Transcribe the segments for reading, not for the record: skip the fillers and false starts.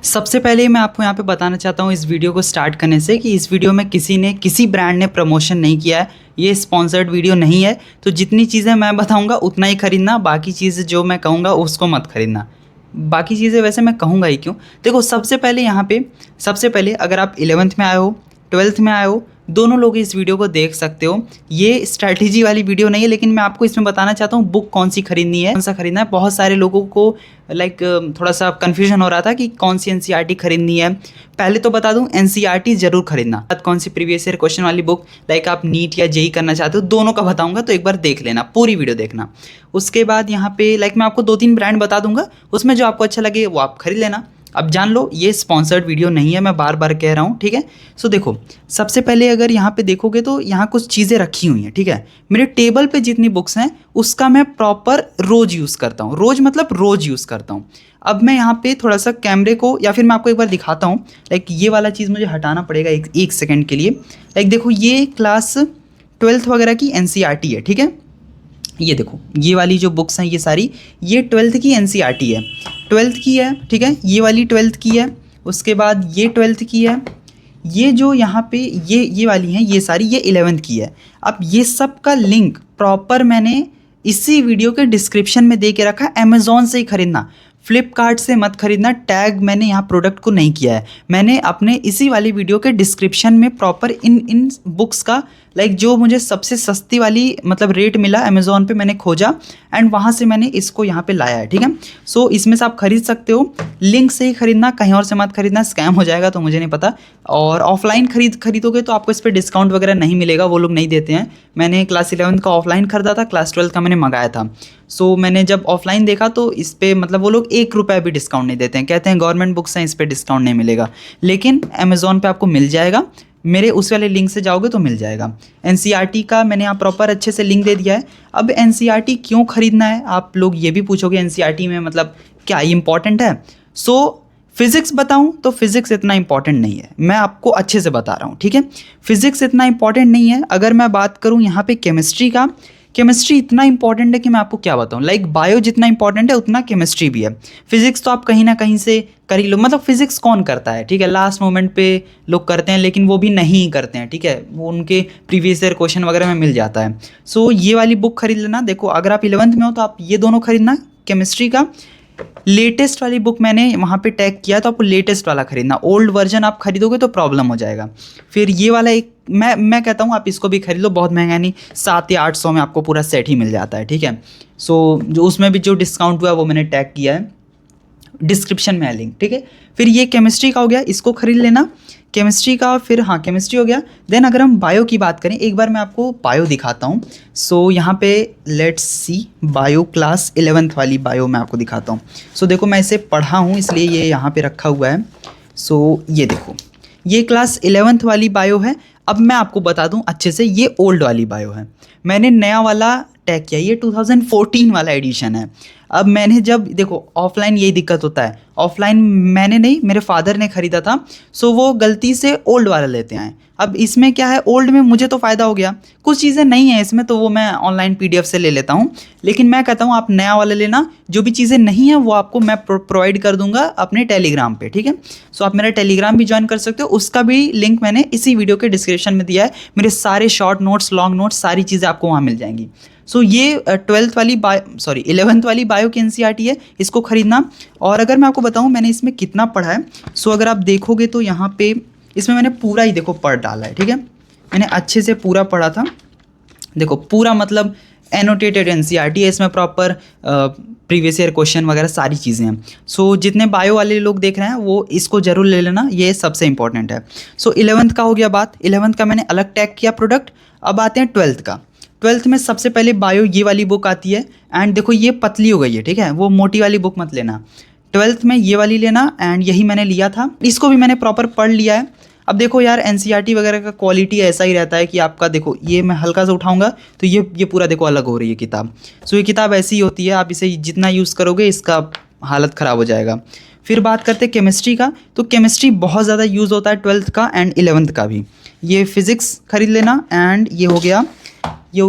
सबसे पहले मैं आपको यहाँ पे बताना चाहता हूँ इस वीडियो को स्टार्ट करने से कि इस वीडियो में किसी ब्रांड ने प्रमोशन नहीं किया है। ये स्पॉन्सर्ड वीडियो नहीं है। तो जितनी चीज़ें मैं बताऊँगा उतना ही खरीदना, बाकी चीज़ें जो मैं कहूँगा उसको मत खरीदना। बाकी चीज़ें वैसे मैं कहूँगा ही क्यों। देखो सबसे पहले अगर आप 11th में आए हो, 12th में आए हो, दोनों लोग इस वीडियो को देख सकते हो। ये स्ट्रैटेजी वाली वीडियो नहीं है, लेकिन मैं आपको इसमें बताना चाहता हूँ बुक कौन सी खरीदनी है, कौन सा खरीदना है। बहुत सारे लोगों को थोड़ा सा कन्फ्यूजन हो रहा था कि कौन सी एनसीईआरटी खरीदनी है। पहले तो बता दूं एनसीईआरटी ज़रूर खरीदना। कौन सी प्रीवियस ईयर क्वेश्चन वाली बुक आप नीट या जेई करना चाहते हो, दोनों का बताऊंगा, तो एक बार देख लेना, पूरी वीडियो देखना। उसके बाद यहाँ पे मैं आपको 2-3 ब्रांड बता दूंगा, उसमें जो आपको अच्छा लगे वो आप खरीद लेना। अब जान लो ये स्पॉन्सर्ड वीडियो नहीं है, मैं बार बार कह रहा हूँ, ठीक है। सो देखो सबसे पहले अगर यहाँ पे देखोगे तो यहाँ कुछ चीज़ें रखी हुई हैं, ठीक है। मेरे टेबल पे जितनी बुक्स हैं उसका मैं प्रॉपर रोज़ यूज़ करता हूँ, रोज़ मतलब रोज़ यूज़ करता हूँ। अब मैं यहाँ पे थोड़ा सा कैमरे को, या फिर मैं आपको एक बार दिखाता हूँ। ये वाला चीज़ मुझे हटाना पड़ेगा एक सेकेंड के लिए। देखो ये क्लास 12th वगैरह की एनसीईआरटी है, ठीक है। ये देखो ये वाली जो बुक्स हैं ये सारी ये 12th की एनसीईआरटी है, 12th की है, ठीक है। ये वाली 12th की है, उसके बाद ये 12th की है, ये जो यहाँ पे ये वाली हैं ये सारी ये 11th की है। अब ये सब का लिंक प्रॉपर मैंने इसी वीडियो के डिस्क्रिप्शन में दे के रखा है। अमेज़ॉन से ही खरीदना, फ्लिपकार्ट से मत खरीदना। टैग मैंने यहाँ प्रोडक्ट को नहीं किया है, मैंने अपने इसी वाली वीडियो के डिस्क्रिप्शन में प्रॉपर इन बुक्स का जो मुझे सबसे सस्ती वाली रेट मिला अमेज़ॉन पे मैंने खोजा एंड वहाँ से मैंने इसको यहाँ पे लाया है, ठीक है। सो इसमें से आप खरीद सकते हो, लिंक से ही खरीदना, कहीं और से मत खरीदना, स्कैम हो जाएगा तो मुझे नहीं पता। और ऑफलाइन खरीदोगे तो आपको इस पर डिस्काउंट वगैरह नहीं मिलेगा, वो लोग नहीं देते हैं। मैंने क्लास 11th का ऑफलाइन खरीदा था, क्लास 12th का मैंने मंगाया था। सो मैंने जब ऑफलाइन देखा तो इस पर वो लोग 1 रुपया भी डिस्काउंट नहीं देते हैं, कहते हैं गवर्नमेंट बुक्स हैं इस पर डिस्काउंट नहीं मिलेगा। लेकिन अमेज़ॉन पे आपको मिल जाएगा, मेरे उस वाले लिंक से जाओगे तो मिल जाएगा। एनसीईआरटी का मैंने यहाँ प्रॉपर अच्छे से लिंक दे दिया है। अब एनसीईआरटी क्यों खरीदना है, आप लोग ये भी पूछोगे एनसीईआरटी में क्या इंपॉर्टेंट है। सो फिज़िक्स बताऊं तो फिज़िक्स इतना इंपॉर्टेंट नहीं है, मैं आपको अच्छे से बता रहा हूँ, ठीक है। फिज़िक्स इतना इंपॉर्टेंट नहीं है। अगर मैं बात करूँ यहाँ पे केमिस्ट्री का, केमिस्ट्री इतना इंपॉर्टेंट है कि मैं आपको क्या बताऊं। बायो जितना इंपॉर्टेंट है उतना केमिस्ट्री भी है। फिजिक्स तो आप कहीं ना कहीं से कर ही लो, फिजिक्स कौन करता है, ठीक है, लास्ट मोमेंट पे लोग करते हैं, लेकिन वो भी नहीं करते हैं, ठीक है, वो उनके प्रीवियस ईयर क्वेश्चन वगैरह में मिल जाता है। सो ये वाली बुक खरीद लेना। देखो अगर आप 11th में हो तो आप ये दोनों खरीदना, केमिस्ट्री का लेटेस्ट वाली बुक मैंने वहाँ पे टैग किया, तो आपको लेटेस्ट वाला खरीदना। ओल्ड वर्जन आप खरीदोगे तो प्रॉब्लम हो जाएगा। फिर ये वाला एक मैं कहता हूँ आप इसको भी खरीद लो, बहुत महंगा नहीं, 700 या 800 में आपको पूरा सेट ही मिल जाता है, ठीक है। सो जो उसमें भी जो डिस्काउंट हुआ है वो मैंने टैग किया है, डिस्क्रिप्शन में है लिंक, ठीक है। फिर ये केमिस्ट्री का हो गया, इसको खरीद लेना, केमिस्ट्री का। फिर हाँ केमिस्ट्री हो गया। देन अगर हम बायो की बात करें, एक बार मैं आपको बायो दिखाता हूँ। सो यहाँ पे let's see bio class 11th वाली बायो मैं आपको दिखाता हूँ। सो देखो मैं इसे पढ़ा हूँ इसलिए ये यहाँ पे रखा हुआ है। सो ये देखो ये क्लास 11th वाली बायो है। अब मैं आपको बता दूं अच्छे से, ये ओल्ड वाली बायो है, मैंने नया वाला टैग किया, ये 2014 वाला एडिशन है। अब मैंने जब देखो ऑफलाइन यही दिक्कत होता है, ऑफलाइन मैंने नहीं मेरे फादर ने ख़रीदा था, सो वो गलती से ओल्ड वाला लेते आए। अब इसमें क्या है, ओल्ड में मुझे तो फ़ायदा हो गया, कुछ चीज़ें नहीं है इसमें तो वो मैं ऑनलाइन PDF से ले लेता हूँ। लेकिन मैं कहता हूँ आप नया वाला लेना, जो भी चीज़ें नहीं हैं वो आपको मैं प्रोवाइड कर दूंगा अपने टेलीग्राम पे, ठीक है। सो आप मेरा टेलीग्राम भी ज्वाइन कर सकते हो, उसका भी लिंक मैंने इसी वीडियो के डिस्क्रिप्शन में दिया है। मेरे सारे शॉर्ट नोट्स, लॉन्ग नोट्स, सारी चीज़ें आपको वहाँ मिल जाएंगी। सो ये 11th वाली बायो की एनसीईआरटी है, इसको खरीदना। और अगर मैं आपको बताऊं मैंने इसमें कितना पढ़ा है, सो अगर आप देखोगे तो यहाँ पे इसमें मैंने पूरा ही देखो पढ़ डाला है, ठीक है, मैंने अच्छे से पूरा पढ़ा था। देखो पूरा एनोटेटेड एनसीईआरटी है, इसमें प्रॉपर प्रीवियस ईयर क्वेश्चन वगैरह सारी चीज़ें हैं। सो जितने बायो वाले लोग देख रहे हैं वो इसको ज़रूर ले लेना, ये सबसे इंपॉर्टेंट है। सो 11th का हो गया बात, 11th का मैंने अलग टैग किया प्रोडक्ट। अब आते हैं 12th का। 12th में सबसे पहले बायो ये वाली बुक आती है एंड देखो ये पतली हो गई है, ठीक है, वो मोटी वाली बुक मत लेना। 12th में ये वाली लेना एंड यही मैंने लिया था, इसको भी मैंने प्रॉपर पढ़ लिया है। अब देखो यार एनसीईआरटी वगैरह का क्वालिटी ऐसा ही रहता है कि आपका देखो ये मैं हल्का सा उठाऊंगा तो ये पूरा देखो अलग हो रही है किताब। सो ये किताब ऐसी ही होती है, आप इसे जितना यूज़ करोगे इसका हालत ख़राब हो जाएगा। फिर बात करते हैं केमिस्ट्री का, तो केमिस्ट्री बहुत ज़्यादा यूज़ होता है 12th का एंड 11th का भी। ये फिज़िक्स खरीद लेना एंड ये हो गया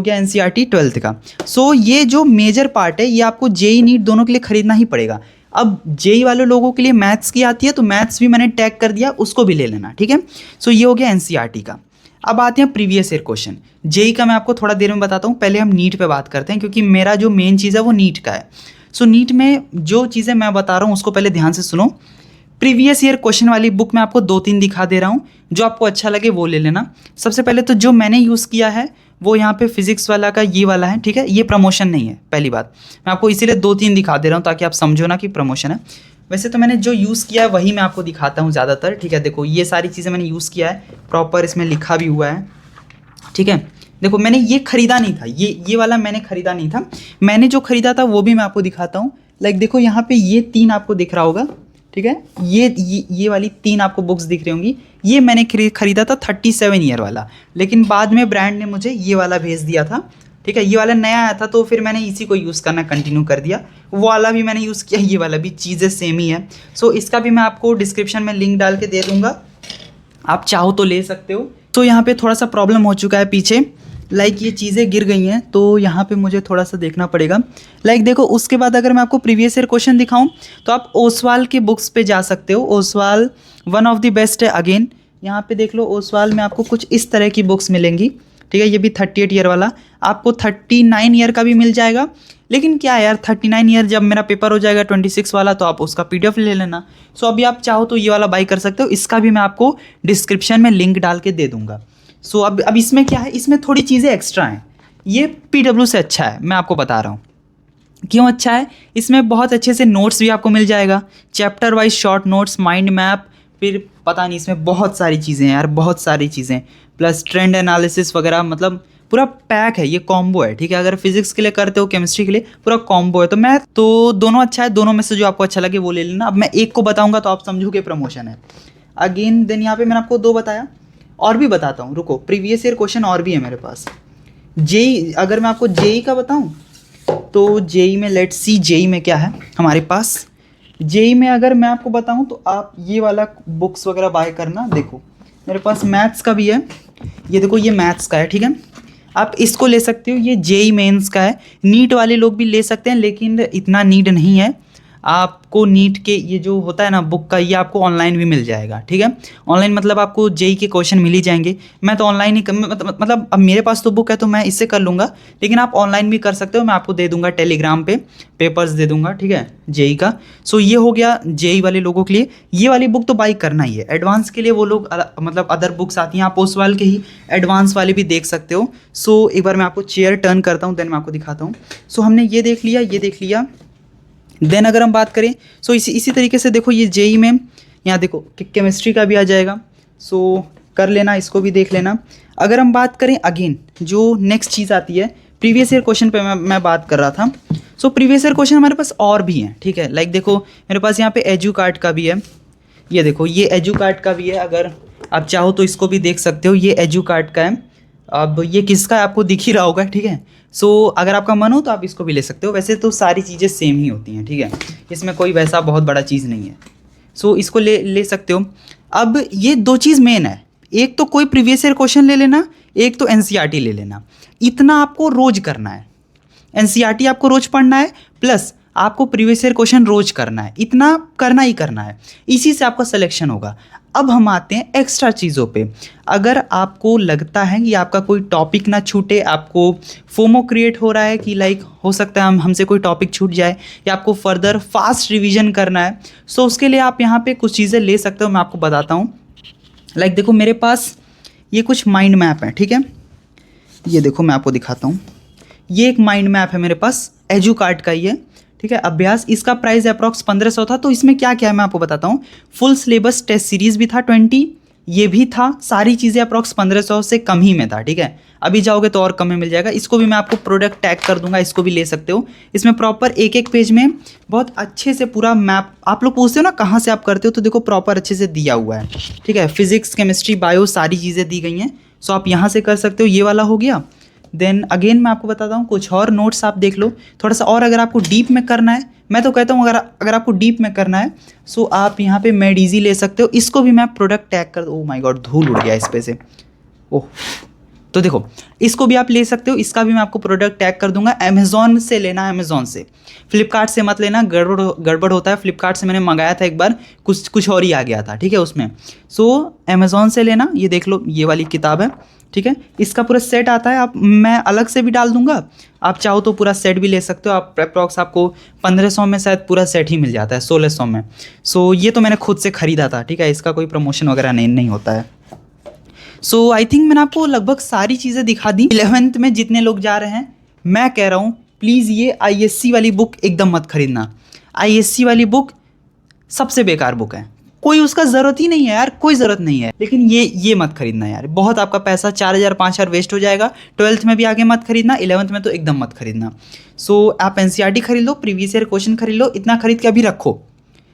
एनसीईआरटी 12th का। सो ये जो मेजर पार्ट है ये आपको जेई नीट दोनों के लिए खरीदना ही पड़ेगा। अब जेई वाले लोगों के लिए मैथ्स की आती है तो मैथ्स भी मैंने टैग कर दिया, उसको भी ले लेना, ठीक है। सो ये हो गया एनसीईआरटी का। अब आते हैं प्रीवियस ईयर क्वेश्चन। जेई का मैं आपको थोड़ा देर में बताता हूँ, पहले हम नीट पे बात करते हैं क्योंकि मेरा जो मेन चीज़ है वो नीट का है। सो नीट में जो चीज़ें मैं बता रहा हूँ उसको पहले ध्यान से सुनो। प्रीवियस ईयर क्वेश्चन वाली बुक मैं आपको 2-3 दिखा दे रहा हूँ, जो आपको अच्छा लगे वो ले लेना। सबसे पहले तो जो मैंने यूज़ किया है वो यहाँ पे फिजिक्स वाला का ये वाला है, ठीक है। ये प्रमोशन नहीं है, पहली बात। मैं आपको इसीलिए 2-3 दिखा दे रहा हूँ ताकि आप समझो ना कि प्रमोशन है। वैसे तो मैंने जो यूज़ किया है वही मैं आपको दिखाता हूँ ज़्यादातर, ठीक है। देखो ये सारी चीज़ें मैंने यूज़ किया है, प्रॉपर इसमें लिखा भी हुआ है, ठीक है। देखो मैंने ये खरीदा नहीं था, ये वाला मैंने खरीदा नहीं था। मैंने जो खरीदा था वो भी मैं आपको दिखाता हूँ। लाइक देखो यहाँ पे ये 3 आपको दिख रहा होगा, ठीक है। ये वाली 3 आपको बुक्स दिख रही होंगी। ये मैंने खरीदा था 37 ईयर वाला, लेकिन बाद में ब्रांड ने मुझे ये वाला भेज दिया था, ठीक है। ये वाला नया आया था तो फिर मैंने इसी को यूज़ करना कंटिन्यू कर दिया। वो वाला भी मैंने यूज़ किया, ये वाला भी, चीज़ें सेम ही है। सो इसका भी मैं आपको डिस्क्रिप्शन में लिंक डाल के दे दूँगा, आप चाहो तो ले सकते हो। तो यहाँ पे थोड़ा सा प्रॉब्लम हो चुका है पीछे, लाइक ये चीज़ें गिर गई हैं तो यहाँ पे मुझे थोड़ा सा देखना पड़ेगा। लाइक देखो उसके बाद अगर मैं आपको प्रीवियस ईयर क्वेश्चन दिखाऊं तो आप ओसवाल के बुक्स पे जा सकते हो। Oswal one of the best है। अगेन यहाँ पे देख लो, ओसवाल में आपको कुछ इस तरह की बुक्स मिलेंगी, ठीक है। ये भी 38 ईयर वाला, आपको 39 ईयर का भी मिल जाएगा। लेकिन क्या है यार, 39 ईयर जब मेरा पेपर हो जाएगा 26 वाला तो आप उसका PDF ले लेना। सो अभी आप चाहो तो ये वाला बाई कर सकते हो, इसका भी मैं आपको डिस्क्रिप्शन में लिंक डाल के दे दूंगा। सो अब इसमें क्या है, इसमें थोड़ी चीज़ें एक्स्ट्रा हैं। ये PW से अच्छा है, मैं आपको बता रहा हूँ क्यों अच्छा है। इसमें बहुत अच्छे से नोट्स भी आपको मिल जाएगा, chapter wise short notes, mind map, फिर पता नहीं इसमें बहुत सारी चीज़ें हैं यार, बहुत सारी चीज़ें, प्लस ट्रेंड एनालिसिस वगैरह, मतलब पूरा पैक है, ये कॉम्बो है, ठीक है। अगर फिजिक्स के लिए करते हो, केमिस्ट्री के लिए, पूरा कॉम्बो है। तो मैं तो दोनों अच्छा है, दोनों में से जो आपको अच्छा लगे वो ले लेना। अब मैं एक को बताऊंगा तो आप समझोगे प्रमोशन है। अगेन देन यहाँ पे मैंने आपको 2 बताया, और भी बताता हूँ, रुको। प्रीवियस ईयर क्वेश्चन और भी है मेरे पास। जेई, अगर मैं आपको जेई का बताऊँ तो जेई में लेट्स सी जेई में क्या है हमारे पास। जेई में अगर मैं आपको बताऊं तो आप ये वाला बुक्स वगैरह बाय करना। देखो मेरे पास मैथ्स का भी है, ये देखो ये मैथ्स का है, ठीक है। आप इसको ले सकते हो, ये जेई मेंस का है। नीट वाले लोग भी ले सकते हैं लेकिन इतना नीड नहीं है। आपको नीट के ये जो होता है ना बुक का, ये आपको ऑनलाइन भी मिल जाएगा, ठीक है। ऑनलाइन मतलब आपको जेई के क्वेश्चन मिल ही जाएंगे। मैं तो ऑनलाइन ही मतलब अब मेरे पास तो बुक है तो मैं इससे कर लूँगा, लेकिन आप ऑनलाइन भी कर सकते हो। मैं आपको दे दूँगा टेलीग्राम पे, पेपर्स दे दूँगा, ठीक है, जेई का। सो ये हो गया जेई वाले लोगों के लिए। ये वाली बुक तो बाई करना ही है। एडवांस के लिए वो लोग मतलब अदर बुक्स आती हैं, आप उस वाले के ही एडवांस वाले भी देख सकते हो। सो एक बार मैं आपको चेयर टर्न करता हूँ, देन मैं आपको दिखाता हूँ। सो हमने ये देख लिया, ये देख लिया। देन अगर हम बात करें सो इसी तरीके से देखो, ये जेई में यहाँ देखो कि केमिस्ट्री का भी आ जाएगा। सो कर लेना, इसको भी देख लेना। अगर हम बात करें अगेन जो नेक्स्ट चीज़ आती है, प्रीवियस ईयर क्वेश्चन पे मैं बात कर रहा था। सो प्रीवियस ईयर क्वेश्चन हमारे पास और भी हैं, ठीक है। लाइक देखो मेरे पास यहाँ पे एजू कार्ड का भी है, ये देखो ये एजू कार्ड का भी है। अगर आप चाहो तो इसको भी देख सकते हो, ये एजू कार्ड का है। अब ये किसका है आपको दिख ही रहा होगा, ठीक है। सो अगर आपका मन हो तो आप इसको भी ले सकते हो। वैसे तो सारी चीज़ें सेम ही होती हैं, ठीक है, इसमें कोई वैसा बहुत बड़ा चीज़ नहीं है। सो इसको ले सकते हो। अब ये 2 चीज़ मेन है, एक तो कोई प्रीवियस ईयर क्वेश्चन ले लेना, एक तो एनसीईआरटी ले लेना। इतना आपको रोज करना है, एनसीईआरटी आपको रोज पढ़ना है, प्लस आपको प्रीवियस ईयर क्वेश्चन रोज करना है। इतना करना ही करना है, इसी से आपका सिलेक्शन होगा। अब हम आते हैं एक्स्ट्रा चीज़ों पे। अगर आपको लगता है कि आपका कोई टॉपिक ना छूटे, आपको फोमो क्रिएट हो रहा है कि लाइक हो सकता है हमसे कोई टॉपिक छूट जाए, या आपको फर्दर फास्ट रिवीजन करना है, सो उसके लिए आप यहाँ पे कुछ चीज़ें ले सकते हो। मैं आपको बताता हूँ। लाइक देखो मेरे पास ये कुछ माइंड मैप है, ठीक है। ये देखो मैं आपको दिखाता हूँ, ये एक माइंड मैप है मेरे पास, एजू कार्ड का ही है, ठीक है। अभ्यास, इसका प्राइस अप्रॉक्स 1500 था। तो इसमें क्या क्या है मैं आपको बताता हूँ। फुल सिलेबस टेस्ट सीरीज़ भी था 20, ये भी था। सारी चीज़ें अप्रॉक्स 1500 से कम ही में था, ठीक है। अभी जाओगे तो और कम में मिल जाएगा। इसको भी मैं आपको प्रोडक्ट टैग कर दूंगा, इसको भी ले सकते हो। इसमें प्रॉपर एक एक पेज में बहुत अच्छे से पूरा मैप, आप लोग पूछते हो ना कहाँ से आप करते हो, तो देखो प्रॉपर अच्छे से दिया हुआ है, ठीक है। फिजिक्स, केमिस्ट्री, बायो सारी चीज़ें दी गई हैं। सो आप यहाँ से कर सकते हो। ये वाला हो गया। देन अगेन मैं आपको बताता हूँ कुछ और नोट्स आप देख लो थोड़ा सा। और अगर आपको डीप में करना है, मैं तो कहता हूँ अगर आपको डीप में करना है सो आप यहाँ पे मेड इजी ले सकते हो। इसको भी मैं प्रोडक्ट टैग कर, ओह माय गॉड धूल उड़ गया इस पे से, ओह तो देखो इसको भी आप ले सकते हो, इसका भी मैं आपको प्रोडक्ट टैग कर दूंगा। अमेज़ॉन से लेना, अमेज़ॉन से, फ्लिपकार्ट से मत लेना, गड़बड़ होता है। फ्लिपकार्ट से मैंने मंगाया था एक बार, कुछ और ही आ गया था, ठीक है उसमें। सो अमेज़ॉन से लेना। ये देख लो, ये वाली किताब है, ठीक है। इसका पूरा सेट आता है, आप मैं अलग से भी डाल दूंगा, आप चाहो तो पूरा सेट भी ले सकते हो। आप अप्रॉक्स आपको 1500 में शायद पूरा सेट ही मिल जाता है, 1600 में। सो ये तो मैंने खुद से ख़रीदा था, ठीक है, इसका कोई प्रमोशन वगैरह नहीं होता है। सो आई थिंक मैंने आपको लगभग सारी चीज़ें दिखा दी। 11th में जितने लोग जा रहे हैं, मैं कह रहा हूँ प्लीज़ ये ISC वाली बुक एकदम मत खरीदना। ISC वाली बुक सबसे बेकार बुक है, कोई उसका ज़रूरत ही नहीं है यार, कोई ज़रूरत नहीं है। लेकिन ये मत खरीदना यार, बहुत आपका पैसा 4000 5000 वेस्ट हो जाएगा। 12th में भी आगे मत खरीदना, 11th में तो एकदम मत खरीदना। सो आप NCERT खरीद लो, प्रीवियस ईयर क्वेश्चन खरीद लो, इतना खरीद के अभी रखो,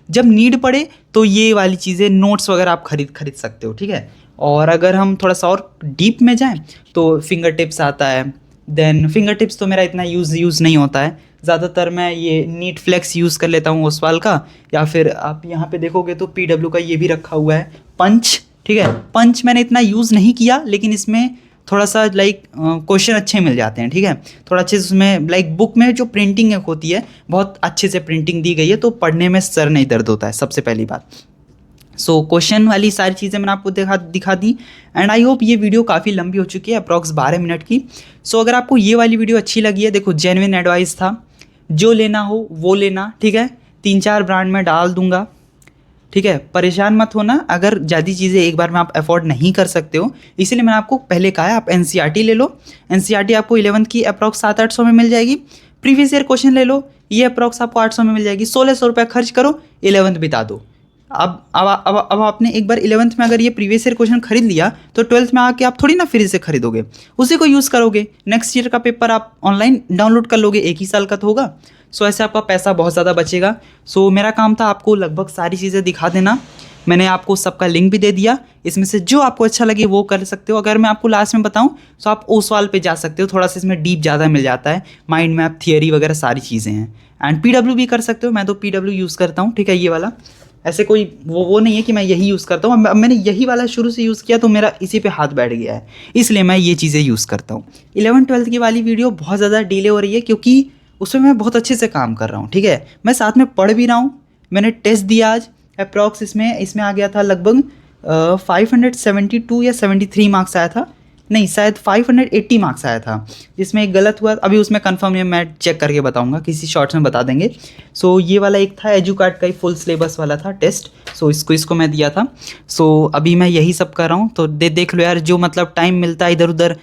जब नीड पड़े तो ये वाली चीज़ें, नोट्स वगैरह आप खरीद सकते हो, ठीक है। और अगर हम थोड़ा सा और डीप में जाएं तो फिंगर टिप्स आता है। देन फिंगर टिप्स तो मेरा इतना यूज़ नहीं होता है, ज़्यादातर मैं ये नीट फ्लेक्स यूज़ कर लेता हूँ ओसवाल का, या फिर आप यहाँ पे देखोगे तो PW का ये भी रखा हुआ है, पंच, ठीक है। पंच मैंने इतना यूज़ नहीं किया, लेकिन इसमें थोड़ा सा लाइक क्वेश्चन अच्छे मिल जाते हैं, ठीक है। थोड़ा अच्छे से उसमें लाइक बुक में जो प्रिंटिंग होती है बहुत अच्छे से प्रिंटिंग दी गई है, तो पढ़ने में सर नहीं दर्द होता है, सबसे पहली बात। सो क्वेश्चन वाली सारी चीज़ें मैंने आपको दिखा दी। एंड आई होप ये वीडियो काफ़ी लंबी हो चुकी है, अप्रॉक्स 12 मिनट की। सो अगर आपको ये वाली वीडियो अच्छी लगी है, देखो जेन्युइन एडवाइस था, जो लेना हो वो लेना, ठीक है। 3-4 ब्रांड में डाल दूंगा, ठीक है। परेशान मत होना अगर ज़्यादा चीज़ें एक बार में आप अफोर्ड नहीं कर सकते हो, इसीलिए मैंने आपको पहले कहा है आप NCERT ले लो। NCERT आपको 11th की अप्रॉक्स 700-800 में मिल जाएगी। प्रीवियस ईयर क्वेश्चन ले लो, ये अप्रॉक्स आपको 800 में मिल जाएगी। 1600 रुपये खर्च करो, 11th बिता दो। अब आपने एक बार 11th में अगर ये प्रीवियस ईयर क्वेश्चन खरीद लिया, तो 12th में आके आप थोड़ी ना फिर से खरीदोगे, उसी को यूज़ करोगे। नेक्स्ट ईयर का पेपर आप ऑनलाइन डाउनलोड कर लोगे, 1 ही साल का तो होगा। सो ऐसे आपका पैसा बहुत ज़्यादा बचेगा। सो मेरा काम था आपको लगभग सारी चीज़ें दिखा देना। मैंने आपको सबका लिंक भी दे दिया, इसमें से जो आपको अच्छा लगे वो कर सकते हो। अगर मैं आपको लास्ट में बताऊं तो आप ओसवाल पे जा सकते हो, थोड़ा सा इसमें डीप ज़्यादा मिल जाता है, माइंड मैप, थियरी वगैरह सारी चीज़ें हैं। एंड PW भी कर सकते हो, मैं तो PW यूज़ करता हूँ, ठीक है। ये वाला ऐसे कोई वो नहीं है कि मैं यही यूज़ करता हूँ, अब मैंने यही वाला शुरू से यूज़ किया तो मेरा इसी पे हाथ बैठ गया है, इसलिए मैं ये चीज़ें यूज़ करता हूँ। 11th-12th की वाली वीडियो बहुत ज़्यादा डिले हो रही है, क्योंकि उसमें मैं बहुत अच्छे से काम कर रहा हूँ, ठीक है। मैं साथ में पढ़ भी रहा हूँ। मैंने टेस्ट दिया आज, अप्रॉक्स इसमें आ गया था लगभग 572 या 73 मार्क्स आया था, नहीं शायद 580 मार्क्स आया था, जिसमें एक गलत हुआ, अभी उसमें कंफर्म नहीं, मैं चेक करके बताऊंगा, किसी शॉर्ट्स में बता देंगे। सो ये वाला एक था एजुकार्ट का ही फुल सिलेबस वाला था टेस्ट, सो इसको मैं दिया था। सो अभी मैं यही सब कर रहा हूँ, तो देख लो यार, जो मतलब टाइम मिलता है इधर उधर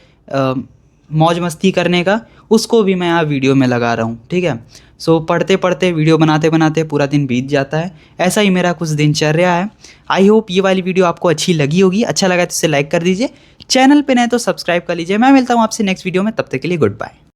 मौज मस्ती करने का, उसको भी मैं यहाँ वीडियो में लगा रहा हूँ, ठीक है। सो पढ़ते पढ़ते वीडियो बनाते बनाते पूरा दिन बीत जाता है, ऐसा ही मेरा कुछ दिनचर्या है। आई होप ये वाली वीडियो आपको अच्छी लगी होगी, अच्छा लगा तो इसे लाइक कर दीजिए, चैनल पे नए तो सब्सक्राइब कर लीजिए। मैं मिलता हूँ आपसे नेक्स्ट वीडियो में, तब तक के लिए गुड बाय।